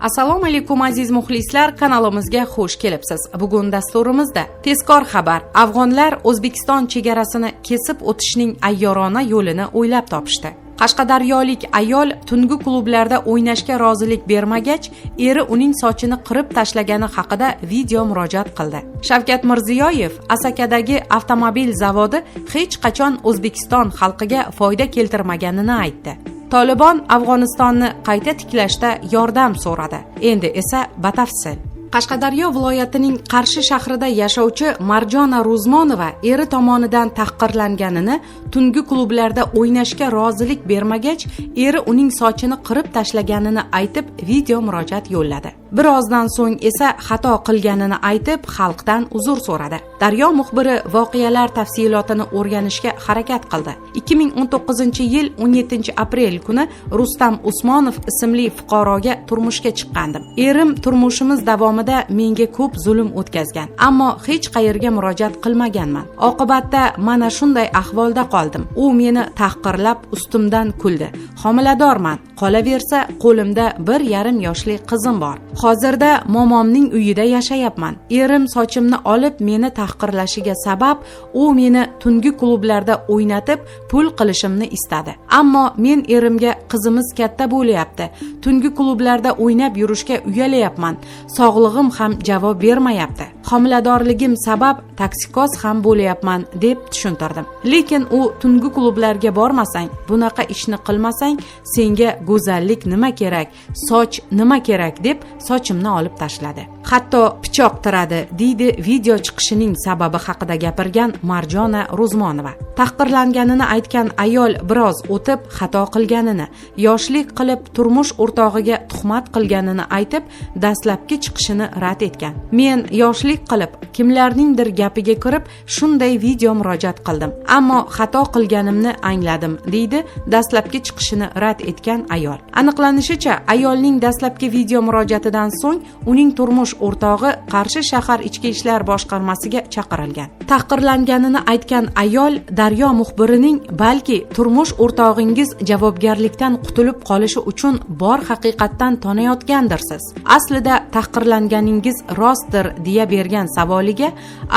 Assalomu alaykum aziz muxlislar, kanalimizga xush kelibsiz. Bugun dasturimizda tezkor xabar. Afg'onlar O'zbekiston chegarasini kesib o'tishning ayyorona yo'lini o'ylab topishdi. Qashqadaryolik ayol tungi klublarda o'ynashga rozilik bermagach, eri uning sochini qirib tashlagani haqida video murojaat qildi. Shavkat Mirziyoyev Asakadagi avtomobil zavodi hech qachon O'zbekiston xalqiga foyda keltirmaganini aytdi. Tolibon Afg'onistonni qayta tiklashda yordam so'radi. Endi esa batafsil. Qashqadaryo viloyatining Qarshi shahrida yashovchi Marjona Rozmonova eri tomonidan tahqirlanganini, tungi klublarda o'ynashga rozilik bermagach, eri uning sochini qirib tashlaganini aytib video murojaat yo'lladi. Birozdan so'ng esa xato qilganini aytib, xalqdan uzr so'radi. Daryo muxbiri voqealar tafsilotini o'rganishga harakat qildi. 2019-yil 17-aprel kuni Rustam Usmonov ismli fuqaroga turmushga chiqqandim. Erim turmushimiz davomida menga ko'p zulm o'tkazgan, ammo hech qayerga murojaat qilmaganman. Oqibatda mana shunday ahvolda qoldim. U meni tahqirlab ustimdan kuldi. Homiladorman. Qolaversa, qo'limda 1,5 yoshli qizim bor. Hozirda momomning uyida yashayapman. Erim sochimni olib meni tahqirlashiga sabab u meni tungi klublarda o'ynatib pul qilishimni istadi. Ammo men erimga qizimiz katta bo'layapti. Tungi klublarda o'ynab yurishga uyalayapman. Sog'lig'im ham javob bermayapti. Homiladorligim sabab toksikoz ham bo'layapman deb tushuntirdim. Lekin u tungi klublarga bormasang, bunaqa ishni qilmasang, senga go'zallik nima kerak, soch nima kerak deb sochimni olib tashladi. Hatto pichoq tiradi, deydi video chiqishining sababi haqida gapirgan Marjona Rozmonova. Tahqirlanganini aytgan ayol biroz o'tib xato qilganini, yoshlik qilib turmush o'rtog'iga tuhmat qilganini aytib, dastlabki chiqishini rad etgan. Men yoshlik qilib kimlarningdir gapiga kirib shunday video murojaat qildim, ammo xato qilganimni angladim, deydi dastlabki chiqishini rad etgan ayol. Aniqlanishicha, ayolning dastlabki video murojaatidan so'ng uning turmush o'rtog'i Qarshi shahar ichki ishlar boshqarmasiga chaqirilgan. Tahqirlanganini aytgan ayol Daryo muxbirining balki turmush o'rtog'ingiz javobgarlikdan qutulib qolishi uchun bor haqiqatdan tonayotgandirsiz. Aslida tahqirlanganingiz rostdir deya bergan savoliga,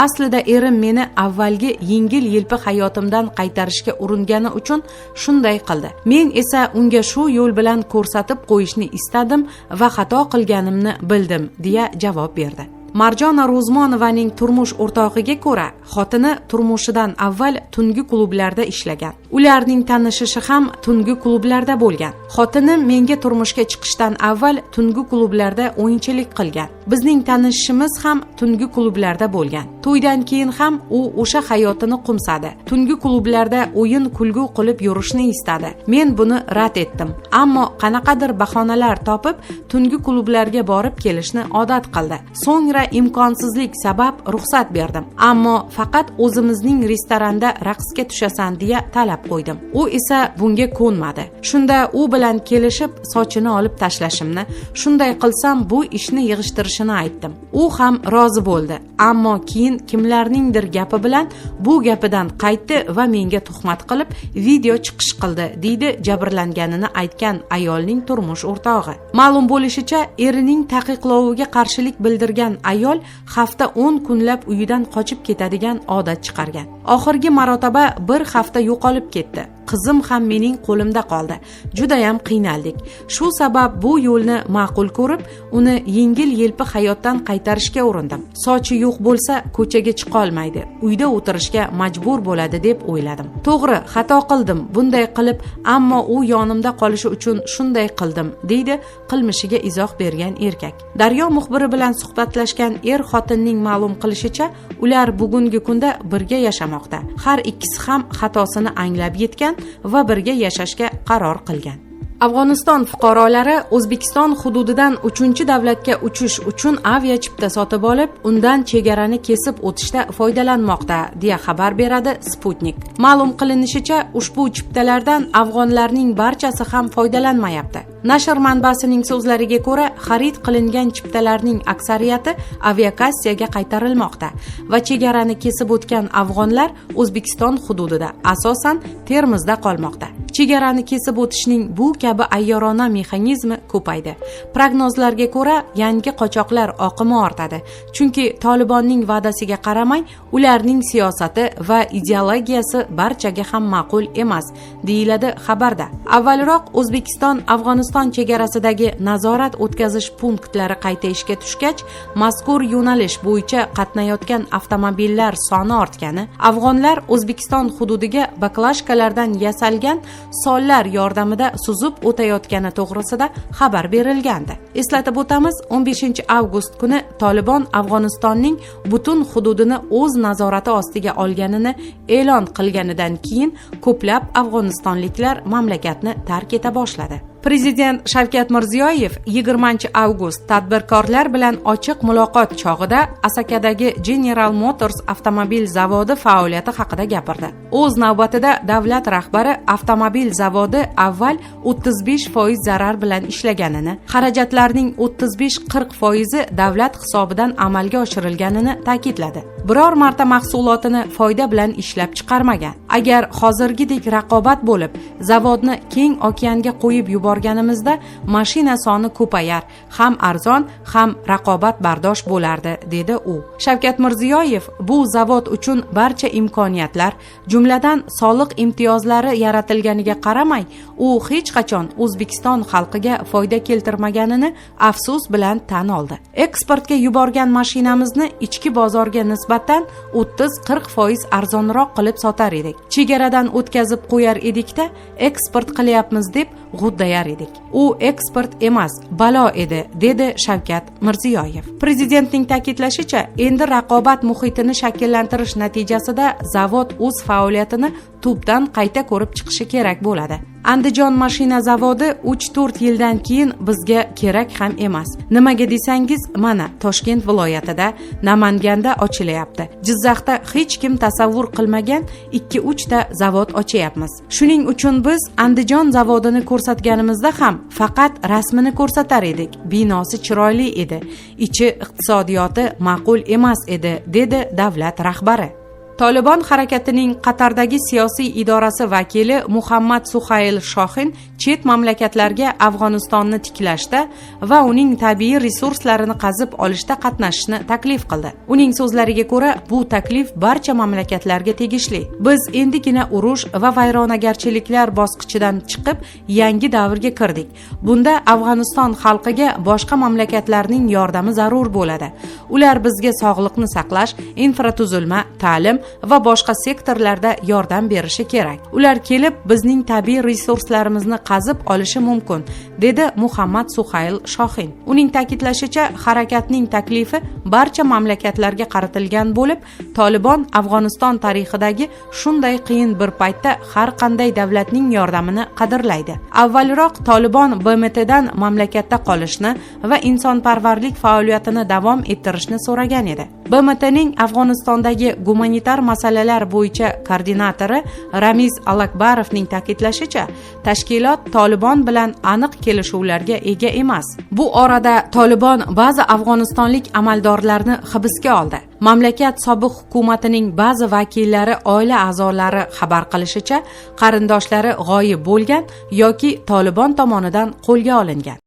aslida erim meni avvalgi yengil-yelpi hayotimdan qaytarishga uringani uchun shunday qildi. Men esa unga shu yo'l bilan ko'rsatib qo'yishni istadim va xato qilganimni bildim, deya javob berdi. Marjona Rozmonovaning turmush o'rtog'iga ko'ra, xotini turmushidan avval tungi klublarda ishlagan. Ularning tanishishi ham tungi klublarda bo'lgan. Xotini menga turmushga chiqishdan avval tungi klublarda o'yinchilik qilgan. Bizning tanishishimiz ham tungi klublarda bo'lgan. To'ydan keyin ham u o'sha hayotini qumsadi. Tungi klublarda o'yin kulgu qilib yurishni istadi. Men buni rad etdim. Ammo qanaqadir bahonalar topib, tungi klublarga borib kelishni odat qildi. So'ngra imkonsizlik sabab ruxsat berdim. Ammo faqat o'zimizning restoranda raqsga tushasan deya talab qo'ydim. U esa bunga ko'nmadi. Shunda u bilan kelishib sochini olib tashlashimni, shunday qilsam bu ishni yig'ishtirishini aytdim. U ham rozi bo'ldi. Ammo keyin kimlarningdir gapi bilan bu gapidan qaytdi va menga tuhmat qilib video chiqish qildi, deydi jabrlanganini aytgan ayolning turmush o'rtog'i. Ma'lum bo'lishicha, erining taqiqloviga qarshilik bildirgan ayol hafta 10 kunlab uyidan qochib ketadigan odat chiqargan. Oxirgi marotaba bir hafta yo'qolib ketdi. Qizim ham mening qo'limda qoldi. Juda ham qiynaldik. Shu sabab bu yo'lni ma'qul ko'rib, uni yengil-yelpi hayotdan qaytarishga urindim. Sochi yo'q bo'lsa, ko'chaga chiqa olmaydi. Uyda o'tirishga majbur bo'ladi deb o'yladim. To'g'ri, xato qildim. Bunday qilib, ammo u yonimda qolishi uchun shunday qildim, deydi qilmishiga izoh bergan erkak. Daryo muxbiri bilan suhbatlashgan er-xotinning ma'lum qilishicha, ular bugungi kunda birga yashamoqda. Har ikkisi ham xatosini anglab yetgan va birga yashashga qaror qilgan. Afg'oniston fuqarolari O'zbekiston hududidan 3-davlatga uchish uchun avia chipta sotib olib, undan chegarani kesib o'tishda foydalanmoqda, deya xabar beradi Sputnik. Ma'lum qilinishicha, ushbu chiptalardan afg'onlarning barchasi ham foydalanmayapti. Nashr manbasining so'zlariga ko'ra, xarid qilingan chiptalarning aksariyati aviakassiyaga qaytarilmoqda va chegarani kesib o'tgan afg'onlar O'zbekiston hududida, asosan Termizda qolmoqda. Chegarani kesib o'tishning bu kabi ayyorona mexanizmi ko'paydi. Prognozlarga ko'ra, yangi qochoqlar oqimi ortadi, chunki Tolibonning va'dasiga qaramay, ularning siyosati va ideologiyasi barchaga ham ma'qul emas, deyiladi xabarda. Avvalroq O'zbekiston Afg'oniston chegarasidagi nazorat o'tkazish punktlari qayta ishga tushgach, mazkur yo'nalish bo'yicha qatnayotgan avtomobillar soni ortgani, afg'onlar O'zbekiston hududiga baklashkalardan yasalgan sollar yordamida suzib o'tayotgani to'g'risida xabar berilgandi. Eslatib o'tamiz, 15-avgust kuni Tolibon Afg'onistonning butun hududini o'z nazorati ostiga olganini e'lon qilganidan keyin ko'plab afg'onistonliklar mamlakatni tark eta boshladi. Prezident Shavkat Mirziyoyev 20-avgust tadbirkorlar bilan ochiq muloqot chog'ida Asakadagi General Motors avtomobil zavodi faoliyati haqida gapirdi. O'z navbatida davlat rahbari avtomobil zavodi avval 35% zarar bilan ishlaganini, xarajatlarning 35-40% davlat hisobidan amalga oshirilganini ta'kidladi. Biror marta mahsulotini foyda bilan ishlab chiqarmagan. Agar hozirgidek raqobat bo'lib, zavodni keng okeanga qo'yib yuborganimizda mashina soni ko'payar, ham arzon, ham raqobat bardosh bo'lardi, dedi u. Shavkat Mirziyoyev bu zavod uchun barcha imkoniyatlar, jumladan soliq imtiyozlari yaratilganiga qaramay, u hech qachon O'zbekiston xalqiga foyda keltirmaganini afsus bilan tan oldi. Eksportga yuborgan mashinamizni ichki bozorga nisbatan 30-40% arzonroq qilib sotar edik. Chegaradan o'tkazib qo'yar edikda, eksport qilyapmiz deb g'uddayar edik. U eksport emas, balo edi, dedi Shavkat Mirziyoyev. Prezidentning ta'kidlashicha, endi raqobat muhitini shakllantirish natijasida zavod o'z faoliyatini tubdan qayta ko'rib chiqishi kerak bo'ladi. Andijon mashina zavodi 3-4 yildan keyin bizga kerak ham emas. Nimaga desangiz, mana Toshkent viloyatida, Namanganda ochilyapti. Jizzaxda hech kim tasavvur qilmagan 2-3 ta zavod ochyapmiz. Shuning uchun biz Andijon zavodini ko'rsatganimizda ham faqat rasmini ko'rsatar edik. Binosi chiroyli edi, ichi iqtisodiyoti ma'qul emas edi, dedi davlat rahbari. Tolibon harakatining Qatardagi siyosiy idorasi vakili Muhammad Suhayl Shohin chet mamlakatlarga Afg'onistonni tiklashda va uning tabiiy resurslarini qazib olishda qatnashishni taklif qildi. Uning so'zlariga ko'ra, bu taklif barcha mamlakatlarga tegishli. Biz endigina urush va vayronagarchiliklar bosqichidan chiqib, yangi davrga kirdik. Bunda Afg'oniston xalqiga boshqa mamlakatlarning yordami zarur bo'ladi. Ular bizga sog'liqni saqlash, infratuzilma, ta'lim va boshqa sektorlarda yordam berishi kerak. Ular kelib bizning tabiiy resurslarimizni qazib olishi mumkin, dedi Muhammad Suhayl Shohin. Uning ta'kidlashicha, harakatning taklifi barcha mamlakatlarga qaratilgan bo'lib, Tolibon Afg'oniston tarixidagi shunday qiyin bir paytda har qanday davlatning yordamini qadrlaydi. Avvalroq Tolibon BMTdan mamlakatda qolishni va insonparvarlik faoliyatini davom ettirishni so'ragan edi. BMTning Afg'onistondagi gumanitar masalalar bo'yicha koordinatori Ramiz Alakbarovning ta'kidlashicha, tashkilot Tolibon bilan aniq kelishuvlarga ega emas. Bu orada Tolibon ba'zi afg'onistonlik amaldorlarni hibsga oldi. Mamlakat sobiq hukumatining ba'zi vakillari oila a'zolari xabar qilishicha, qarindoshlari g'oyib bo'lgan yoki Tolibon tomonidan qo'lga olingan.